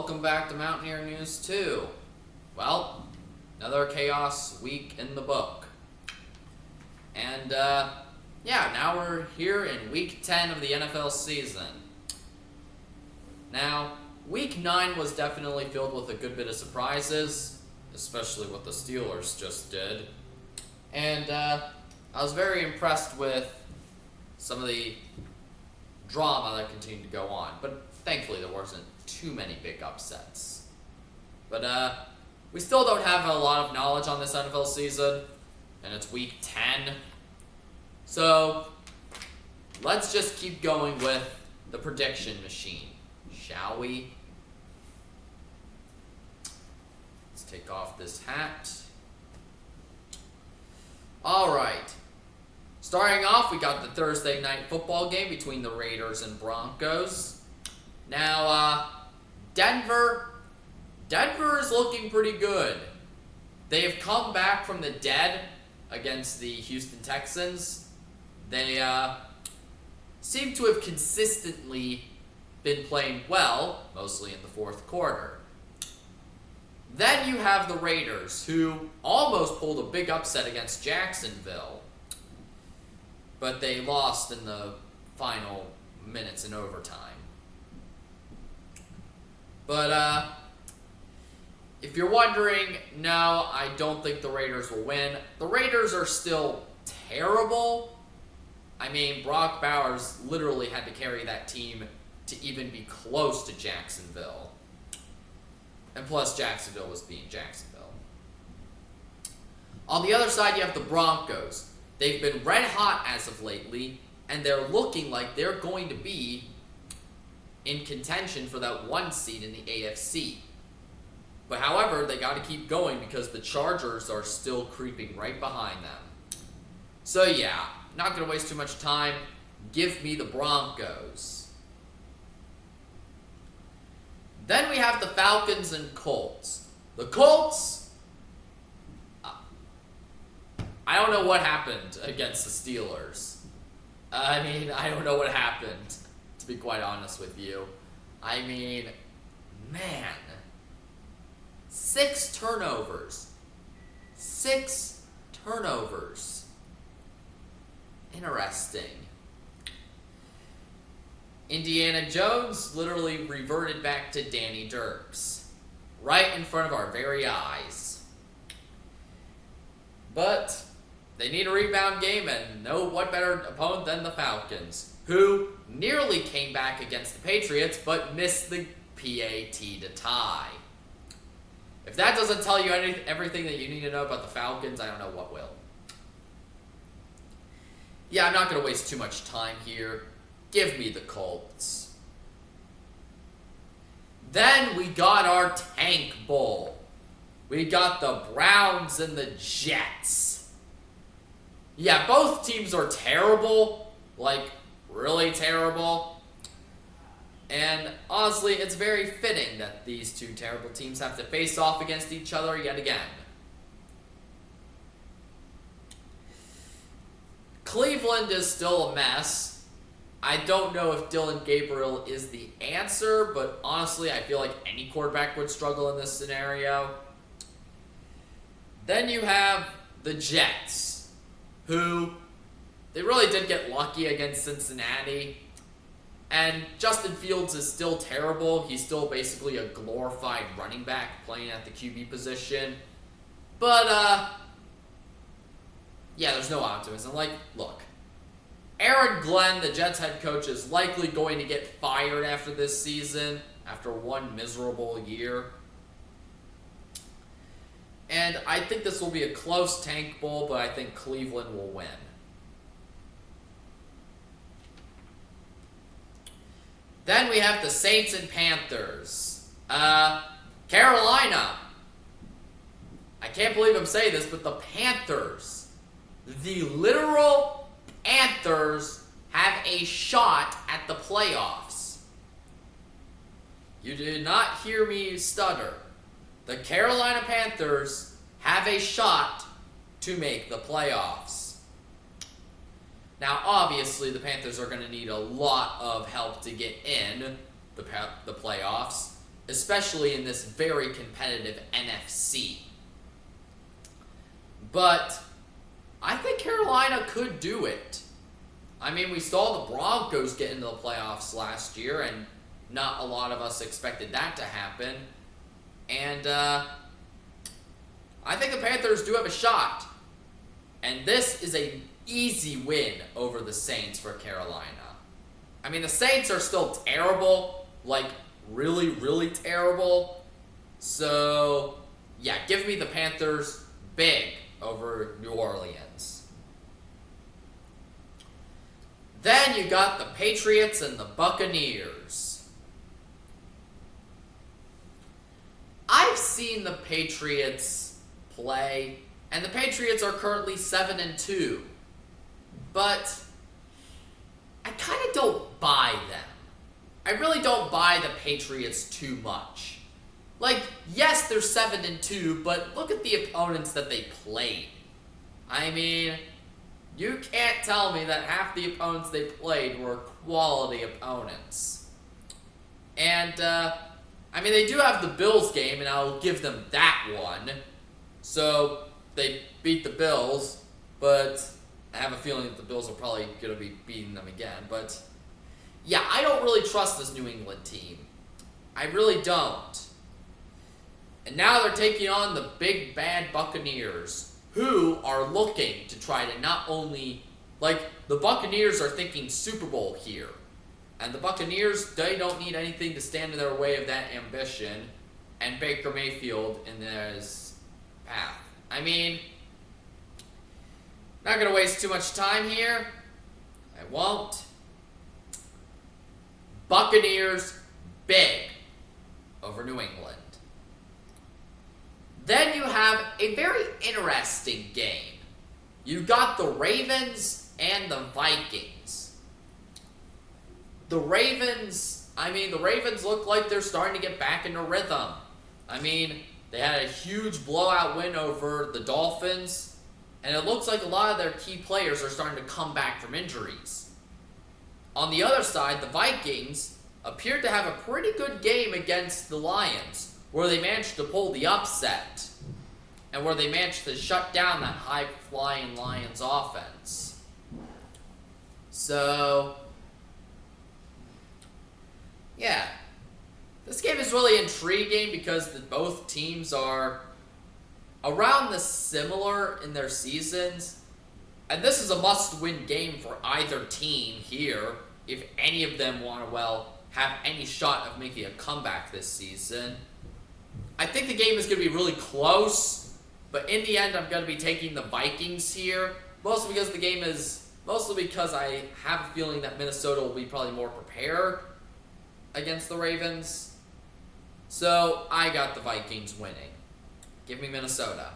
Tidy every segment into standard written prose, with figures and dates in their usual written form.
Welcome back to Mountaineer News 2. Well, another chaos week in the book. And, now we're here in week 10 of the NFL season. Now, week 9 was definitely filled with a good bit of surprises, especially what the Steelers just did. And, I was very impressed with some of the drama that continued to go on, but thankfully there wasn't too many big upsets. But we still don't have a lot of knowledge on this NFL season, and it's week 10. So let's just keep going with the prediction machine, shall we? Let's take off this hat. Alright. Starting off, we got the Thursday night football game between the Raiders and Broncos. Now, Denver is looking pretty good. They have come back from the dead against the Houston Texans. They seem to have consistently been playing well, mostly in the fourth quarter. Then you have the Raiders, who almost pulled a big upset against Jacksonville, but they lost in the final minutes in overtime. But, if you're wondering, no, I don't think the Raiders will win. The Raiders are still terrible. I mean, Brock Bowers literally had to carry that team to even be close to Jacksonville. And plus, Jacksonville was being Jacksonville. On the other side, you have the Broncos. They've been red hot as of lately, and they're looking like they're going to be in contention for that 1 seed in the AFC. But however, they got to keep going because the Chargers are still creeping right behind them. So yeah, not going to waste too much time. Give me the Broncos. Then we have the Falcons and Colts. The Colts, I don't know what happened against the Steelers. I don't know what happened, to be quite honest with you. Man. 6 turnovers. 6 turnovers. Interesting. Indiana Jones literally reverted back to Danny Dirks. Right in front of our very eyes. But they need a rebound game, and no what better opponent than the Falcons, who nearly came back against the Patriots, but missed the PAT to tie. If that doesn't tell you everything that you need to know about the Falcons, I don't know what will. Yeah, I'm not going to waste too much time here. Give me the Colts. Then we got our Tank Bowl. We got the Browns and the Jets. Yeah, both teams are terrible. Like, really terrible. And honestly, it's very fitting that these two terrible teams have to face off against each other yet again. Cleveland is still a mess. I don't know if Dylan Gabriel is the answer, but honestly, I feel like any quarterback would struggle in this scenario. Then you have the Jets, who they really did get lucky against Cincinnati. And Justin Fields is still terrible. He's still basically a glorified running back playing at the QB position. But, there's no optimism. Look, Aaron Glenn, the Jets head coach, is likely going to get fired after this season, after one miserable year. And I think this will be a close Tank Bowl, but I think Cleveland will win. Then we have the Saints and Panthers. Carolina. I can't believe I'm saying this, but the Panthers, the literal Panthers, have a shot at the playoffs. You did not hear me stutter. The Carolina Panthers have a shot to make the playoffs. Now, obviously, the Panthers are going to need a lot of help to get in the playoffs. especially in this very competitive NFC. But I think Carolina could do it. I mean, we saw the Broncos get into the playoffs last year, and not a lot of us expected that to happen. And I think the Panthers do have a shot. And this is an easy win over the Saints for Carolina. I mean, the Saints are still terrible, like really, really terrible. So, yeah, give me the Panthers big over New Orleans. Then you got the Patriots and the Buccaneers. I've seen the Patriots play, and the Patriots are currently 7-2. But I kind of don't buy them. I really don't buy the Patriots too much. Like, yes, they're 7-2, but look at the opponents that they played. I mean, you can't tell me that half the opponents they played were quality opponents. And, I mean, they do have the Bills game, and I'll give them that one. So, they beat the Bills, but I have a feeling that the Bills are probably going to be beating them again. But, yeah, I don't really trust this New England team. I really don't. And now they're taking on the big bad Buccaneers, who are looking to try to not only, like, the Buccaneers are thinking Super Bowl here. And the Buccaneers, they don't need anything to stand in their way of that ambition. And Baker Mayfield in his path. I mean, not going to waste too much time here. I won't. Buccaneers, big over New England. Then you have a very interesting game. You got the Ravens and the Vikings. The Ravens look like they're starting to get back into rhythm. I mean, they had a huge blowout win over the Dolphins, and it looks like a lot of their key players are starting to come back from injuries. On the other side, the Vikings appeared to have a pretty good game against the Lions, where they managed to pull the upset, and where they managed to shut down that high-flying Lions offense. So, yeah. This game is really intriguing because both teams are around the similar in their seasons. And this is a must-win game for either team here if any of them want to, have any shot of making a comeback this season. I think the game is going to be really close, but in the end, I'm going to be taking the Vikings here, mostly because I have a feeling that Minnesota will be probably more prepared against the Ravens. So, I got the Vikings winning. Give me Minnesota.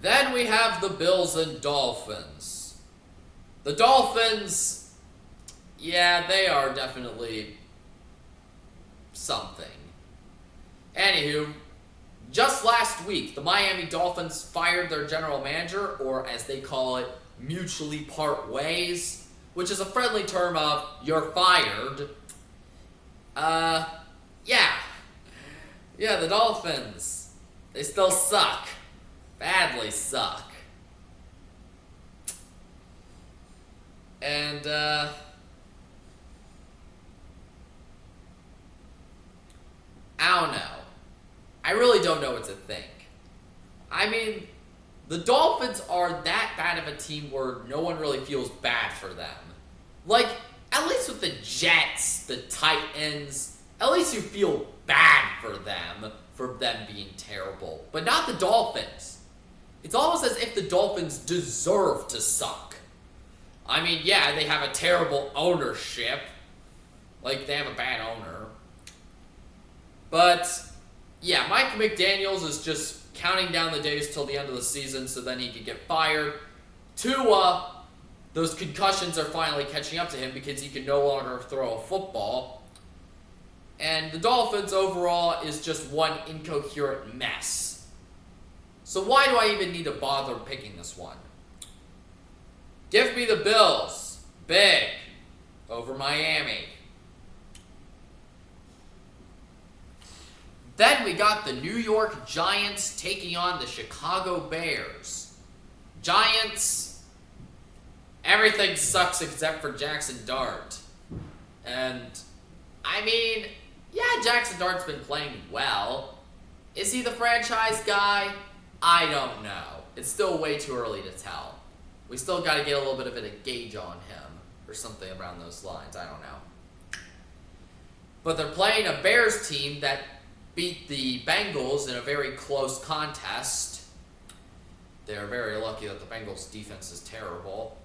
Then we have the Bills and Dolphins. The Dolphins, yeah, they are definitely something. Anywho, just last week, the Miami Dolphins fired their general manager, or as they call it, mutually part ways, which is a friendly term of, you're fired. Yeah, the Dolphins, they still suck. Badly suck. And, I don't know. I really don't know what to think. I mean, the Dolphins are that bad of a team where no one really feels bad for them. Like, at least with the Jets, the Titans, at least you feel bad for them being terrible. But not the Dolphins. It's almost as if the Dolphins deserve to suck. I mean, yeah, they have a terrible ownership. Like, they have a bad owner. But, yeah, Mike McDaniels is just counting down the days till the end of the season so then he can get fired. Tua, those concussions are finally catching up to him because he can no longer throw a football. And the Dolphins overall is just one incoherent mess. So why do I even need to bother picking this one? Give me the Bills. Big. Over Miami. Then we got the New York Giants taking on the Chicago Bears. Giants, everything sucks except for Jackson Dart. And, I mean, yeah, Jackson Dart's been playing well. Is he the franchise guy? I don't know. It's still way too early to tell. We still got to get a little bit of a gauge on him, or something around those lines. I don't know. But they're playing a Bears team that beat the Bengals in a very close contest. They're very lucky that the Bengals' defense is terrible.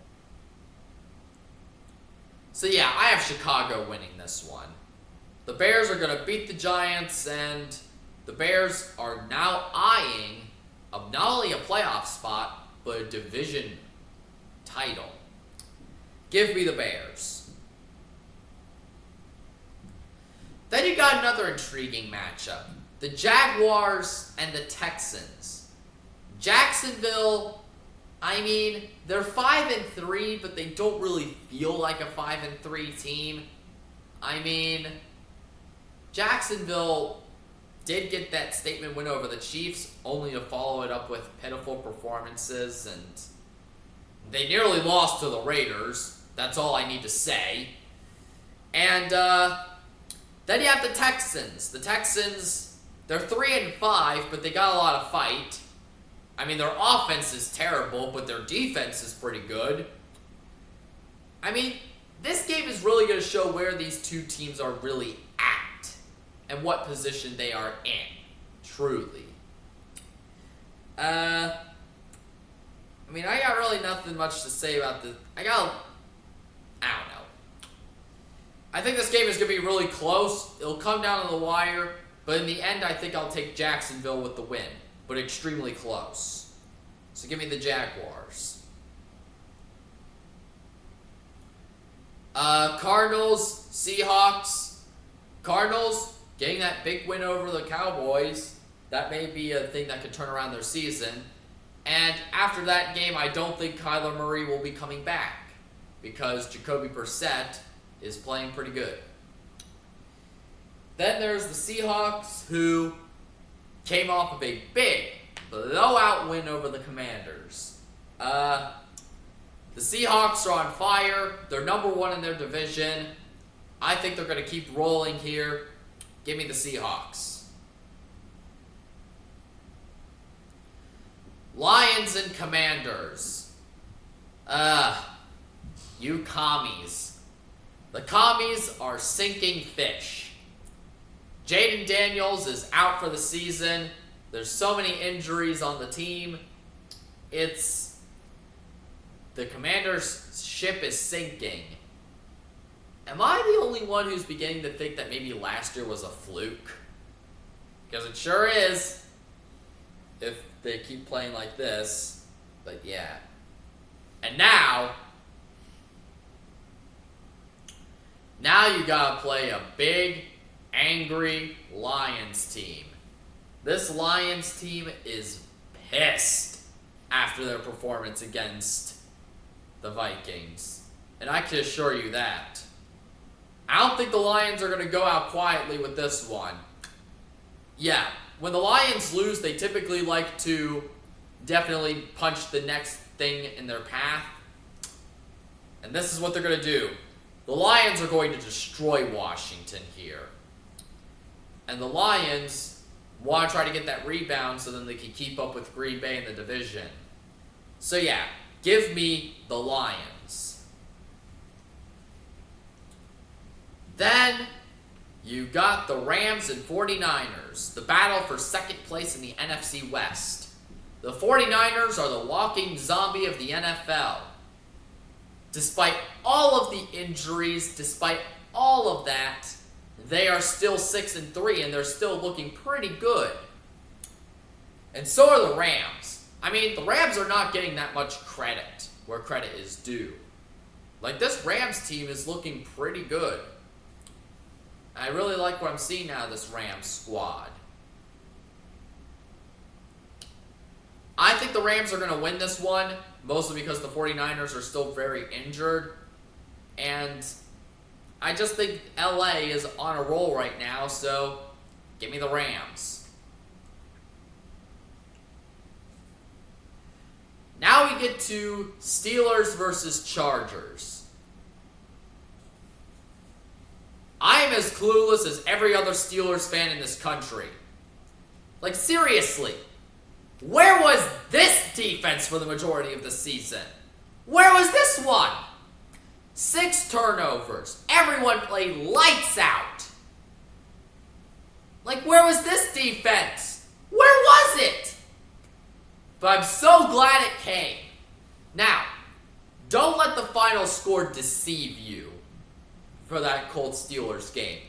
So yeah, I have Chicago winning this one. The Bears are going to beat the Giants, and the Bears are now eyeing not only a playoff spot, but a division title. Give me the Bears. Then you got another intriguing matchup. The Jaguars and the Texans. Jacksonville, I mean, they're 5-3, but they don't really feel like a 5-3 team. I mean, Jacksonville did get that statement win over the Chiefs, only to follow it up with pitiful performances, and they nearly lost to the Raiders. That's all I need to say. And then you have the Texans. The Texans, they're 3-5, but they got a lot of fight. I mean, their offense is terrible, but their defense is pretty good. I mean, this game is really going to show where these two teams are really at and what position they are in, truly. I mean, I got really nothing much to say about this. I don't know. I think this game is going to be really close. It'll come down to the wire, but in the end, I think I'll take Jacksonville with the win, but extremely close. So give me the Jaguars. Cardinals, Seahawks. Cardinals getting that big win over the Cowboys. That may be a thing that could turn around their season. And after that game, I don't think Kyler Murray will be coming back because Jacoby Brissett is playing pretty good. Then there's the Seahawks, who came off of a big blowout win over the Commanders. The Seahawks are on fire. They're number one in their division. I think they're going to keep rolling here. Give me the Seahawks. Lions and Commanders. You commies. The commies are sinking fish. Jaden Daniels is out for the season. There's so many injuries on the team. The Commanders' ship is sinking. Am I the only one who's beginning to think that maybe last year was a fluke? Because it sure is, if they keep playing like this. But yeah. And now you gotta play a big, angry Lions team. This Lions team is pissed after their performance against the Vikings. And I can assure you that. I don't think the Lions are going to go out quietly with this one. Yeah, when the Lions lose, they typically like to definitely punch the next thing in their path. And this is what they're going to do. The Lions are going to destroy Washington here. And the Lions want to try to get that rebound so then they can keep up with Green Bay in the division. So yeah, give me the Lions. Then you got the Rams and 49ers, the battle for second place in the NFC West. The 49ers are the walking zombie of the NFL. Despite all of the injuries, despite all of that, they are still 6-3 and they're still looking pretty good. And so are the Rams. I mean, the Rams are not getting that much credit where credit is due. Like, this Rams team is looking pretty good. I really like what I'm seeing out of this Rams squad. I think the Rams are going to win this one, mostly because the 49ers are still very injured. And I just think LA is on a roll right now, so Give me the Rams. Now we get to Steelers versus Chargers. I am as clueless as every other Steelers fan in this country. Like, seriously. Where was this defense for the majority of the season? Where was this one? 6 turnovers. Everyone played lights out. Like, where was this defense? Where was it? But I'm so glad it came. Now, don't let the final score deceive you for that Colts Steelers game.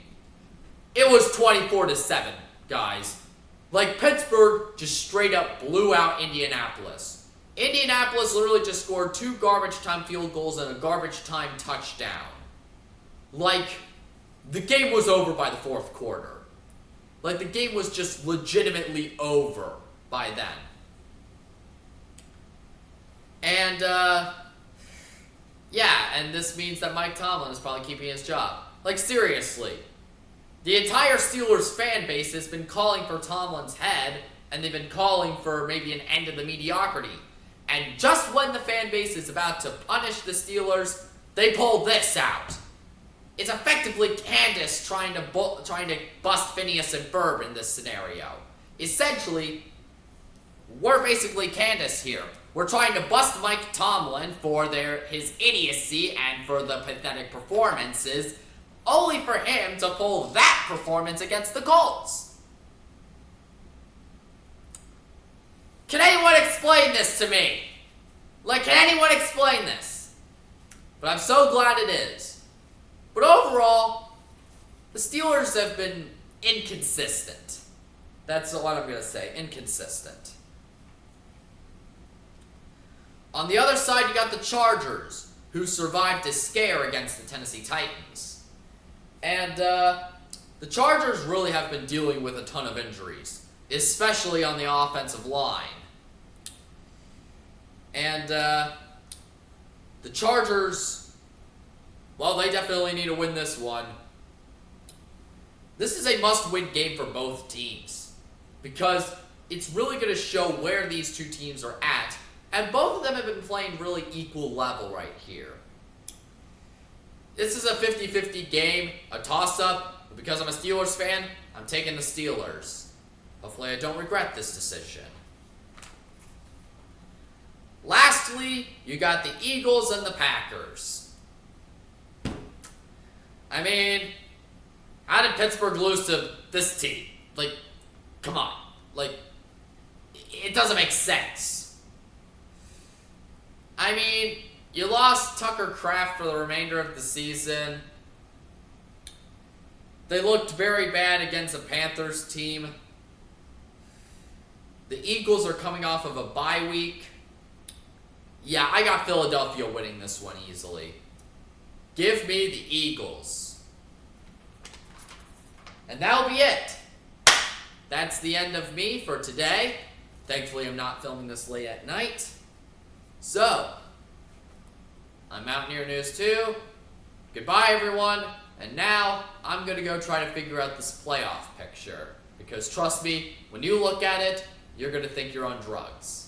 It was 24-7, guys. Like, Pittsburgh just straight up blew out Indianapolis. Indianapolis literally just scored 2 garbage time field goals and a garbage time touchdown. Like, the game was over by the 4th quarter. Like, the game was just legitimately over by then. And, yeah, and this means that Mike Tomlin is probably keeping his job. Like, seriously. The entire Steelers fan base has been calling for Tomlin's head, and they've been calling for maybe an end of the mediocrity. And just when the fan base is about to punish the Steelers, they pull this out. It's effectively Candace trying to bust Phineas and Ferb in this scenario. Essentially, we're basically Candace here. We're trying to bust Mike Tomlin for his idiocy and for the pathetic performances, only for him to pull that performance against the Colts. Can anyone explain this to me? Like, can anyone explain this? But I'm so glad it is. But overall, the Steelers have been inconsistent. That's what I'm going to say, inconsistent. On the other side, you got the Chargers, who survived a scare against the Tennessee Titans. And the Chargers really have been dealing with a ton of injuries, especially on the offensive line. And the Chargers, well, they definitely need to win this one. This is a must-win game for both teams, because it's really going to show where these two teams are at, and both of them have been playing really equal level right here. This is a 50-50 game, a toss-up, but because I'm a Steelers fan, I'm taking the Steelers. Hopefully I don't regret this decision. Lastly, you got the Eagles and the Packers. I mean, how did Pittsburgh lose to this team? Like, come on. Like, it doesn't make sense. I mean, you lost Tucker Kraft for the remainder of the season. They looked very bad against a Panthers team. The Eagles are coming off of a bye week. Yeah, I got Philadelphia winning this one easily. Give me the Eagles. And that'll be it. That's the end of me for today. Thankfully, I'm not filming this late at night. So, I'm Mountaineer News 2. Goodbye, everyone. And now, I'm going to go try to figure out this playoff picture. Because trust me, when you look at it, you're going to think you're on drugs.